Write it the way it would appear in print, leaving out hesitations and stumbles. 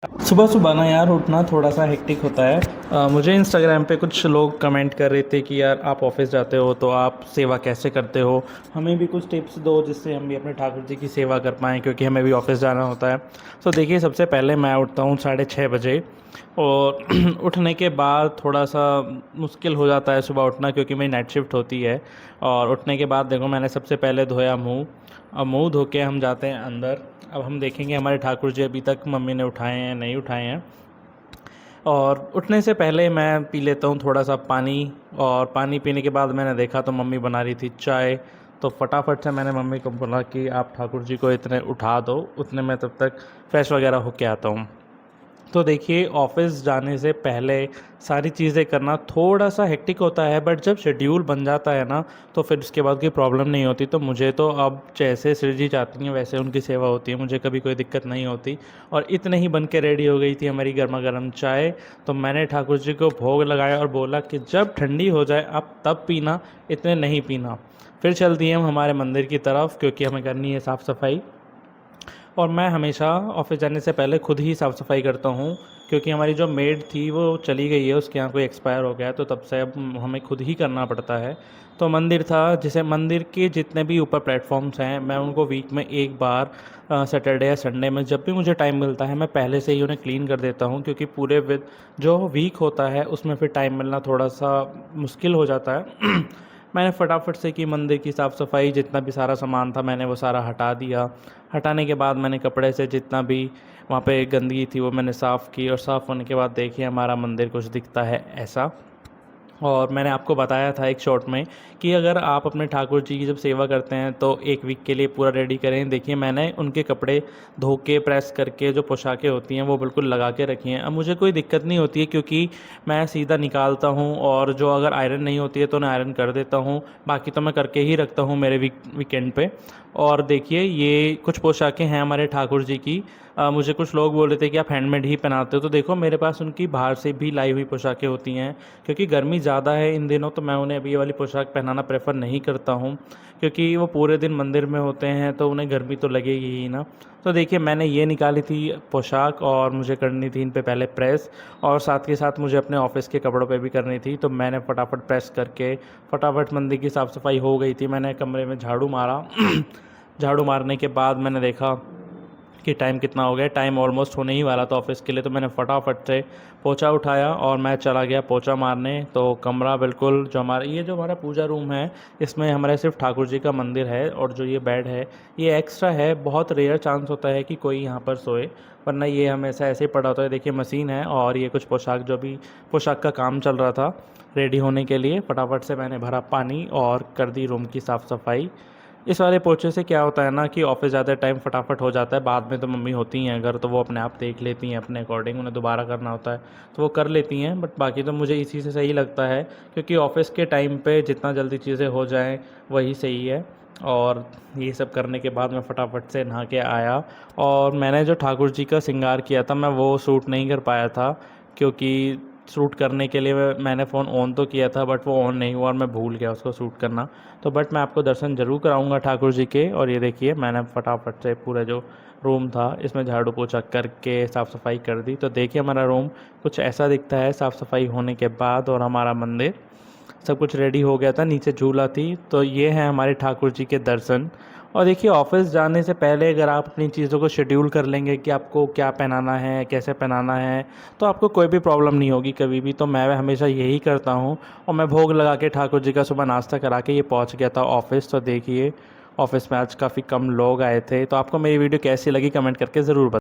सुबह सुबह ना यार उठना थोड़ा सा हेक्टिक होता है। मुझे इंस्टाग्राम पे कुछ लोग कमेंट कर रहे थे कि यार आप ऑफिस जाते हो तो आप सेवा कैसे करते हो, हमें भी कुछ टिप्स दो जिससे हम भी अपने ठाकुर जी की सेवा कर पाएँ, क्योंकि हमें भी ऑफिस जाना होता है। तो देखिए, सबसे पहले मैं उठता हूँ 6:30 बजे। और उठने के बाद थोड़ा सा मुश्किल हो जाता है सुबह उठना, क्योंकि मेरी नाइट शिफ्ट होती है। और उठने के बाद देखो, मैंने सबसे पहले धोया मुँह। अब मुँह धो के हम जाते हैं अंदर। अब हम देखेंगे हमारे ठाकुर जी अभी तक मम्मी ने उठाए हैं नहीं उठाए हैं। और उठने से पहले मैं पी लेता हूँ थोड़ा सा पानी। और पानी पीने के बाद मैंने देखा तो मम्मी बना रही थी चाय। तो फटाफट से मैंने मम्मी को बोला कि आप ठाकुर जी को इतने उठा दो, उतने में तब तक फ्रेश वगैरह होके आता हूँ। तो देखिए, ऑफ़िस जाने से पहले सारी चीज़ें करना थोड़ा सा हेक्टिक होता है, बट जब शेड्यूल बन जाता है ना, तो फिर उसके बाद कोई प्रॉब्लम नहीं होती। तो मुझे तो अब जैसे श्री जी चाहती हैं वैसे उनकी सेवा होती है, मुझे कभी कोई दिक्कत नहीं होती। और इतने ही बन के रेडी हो गई थी हमारी गर्मा गर्म चाय। तो मैंने ठाकुर जी को भोग लगाया और बोला कि जब ठंडी हो जाए आप तब पीना, इतने नहीं पीना। फिर चल दिए हम हमारे मंदिर की तरफ, क्योंकि हमें करनी है साफ़ सफाई। और मैं हमेशा ऑफ़िस जाने से पहले खुद ही साफ़ सफाई करता हूँ, क्योंकि हमारी जो मेड थी वो चली गई है, उसके यहाँ कोई एक्सपायर हो गया है, तो तब से अब हमें खुद ही करना पड़ता है। तो मंदिर था, जैसे मंदिर के जितने भी ऊपर प्लेटफॉर्म्स हैं, मैं उनको वीक में एक बार सैटरडे या संडे में जब भी मुझे टाइम मिलता है मैं पहले से ही उन्हें क्लीन कर देता हूँ, क्योंकि पूरे विद जो वीक होता है उसमें फिर टाइम मिलना थोड़ा सा मुश्किल हो जाता है। मैंने फटाफट से की मंदिर की साफ़ सफाई, जितना भी सारा सामान था मैंने वो सारा हटा दिया। हटाने के बाद मैंने कपड़े से जितना भी वहाँ पे गंदगी थी वो मैंने साफ़ की। और साफ़ होने के बाद देखिए हमारा मंदिर कुछ दिखता है ऐसा। और मैंने आपको बताया था एक शॉर्ट में कि अगर आप अपने ठाकुर जी की जब सेवा करते हैं तो एक वीक के लिए पूरा रेडी करें। देखिए, मैंने उनके कपड़े धो के प्रेस करके जो पोशाकें होती हैं वो बिल्कुल लगा के रखी हैं। अब मुझे कोई दिक्कत नहीं होती है, क्योंकि मैं सीधा निकालता हूँ, और जो अगर आयरन नहीं होती है तो उन्हें आयरन कर देता हूँ। बाकी तो मैं करके ही रखता हूँ मेरे वीकेंड पे। और देखिए, ये कुछ पोशाकें हैं हमारे ठाकुर जी की। मुझे कुछ लोग बोल रहे थे कि आप हैंडमेड ही पहनाते हो, तो देखो मेरे पास उनकी बाहर से भी लाई हुई पोशाकें होती हैं। क्योंकि गर्मी ज़्यादा है इन दिनों, तो मैं उन्हें अभी ये वाली पोशाक पहनाना प्रेफर नहीं करता हूँ, क्योंकि वो पूरे दिन मंदिर में होते हैं तो उन्हें गर्मी तो लगेगी ही ना। तो देखिए, मैंने ये निकाली थी पोशाक, और मुझे करनी थी इन पे पहले प्रेस। और साथ के साथ मुझे अपने ऑफिस के कपड़ों पे भी करनी थी, तो मैंने फटाफट प्रेस करके फटाफट मंदिर की साफ़ सफाई हो गई थी। मैंने कमरे में झाड़ू मारा। झाड़ू मारने के बाद मैंने देखा कि टाइम कितना हो गया, टाइम ऑलमोस्ट होने ही वाला था ऑफ़िस के लिए। तो मैंने फटाफट से पोछा उठाया और मैं चला गया पोछा मारने। तो कमरा बिल्कुल, जो हमारा पूजा रूम है, इसमें हमारे सिर्फ ठाकुर जी का मंदिर है, और जो ये बेड है ये एक्स्ट्रा है। बहुत रेयर चांस होता है कि कोई यहाँ पर सोए, वरना ये हमेशा ऐसे ही पड़ा होता है। देखिए, मशीन है, और ये कुछ पोशाक, जो भी पोशाक का काम चल रहा था रेडी होने के लिए, फटाफट से मैंने भरा पानी और कर दी रूम की साफ़ सफाई। इस वाले पोछे से क्या होता है ना कि ऑफिस ज़्यादा टाइम फटाफट हो जाता है। बाद में तो मम्मी होती हैं अगर, तो वो अपने आप देख लेती हैं अपने अकॉर्डिंग, उन्हें दोबारा करना होता है तो वो कर लेती हैं। बट बाकी तो मुझे इसी से सही लगता है, क्योंकि ऑफिस के टाइम पे जितना जल्दी चीज़ें हो जाएं वही सही है। और ये सब करने के बाद मैं फटाफट से नहा के आया। और मैंने जो ठाकुर जी का श्रृंगार किया था मैं वो शूट नहीं कर पाया था, क्योंकि शूट करने के लिए मैंने फ़ोन ऑन तो किया था, बट वो ऑन नहीं हुआ और मैं भूल गया उसको शूट करना। तो बट मैं आपको दर्शन ज़रूर कराऊंगा ठाकुर जी के। और ये देखिए, मैंने फटाफट से पूरा जो रूम था इसमें झाड़ू पोछा करके साफ़ सफाई कर दी। तो देखिए, हमारा रूम कुछ ऐसा दिखता है साफ़ सफाई होने के बाद। और हमारा मंदिर सब कुछ रेडी हो गया था, नीचे झूला थी। तो ये है हमारे ठाकुर जी के दर्शन। और देखिए, ऑफिस जाने से पहले अगर आप अपनी चीज़ों को शेड्यूल कर लेंगे कि आपको क्या पहनाना है, कैसे पहनाना है, तो आपको कोई भी प्रॉब्लम नहीं होगी कभी भी। तो मैं हमेशा यही करता हूँ। और मैं भोग लगा के ठाकुर जी का सुबह नाश्ता करा के ये पहुँच गया था ऑफिस। तो देखिए, ऑफिस में आज काफ़ी कम लोग आए थे। तो आपको मेरी वीडियो कैसी लगी कमेंट करके ज़रूर बताएं।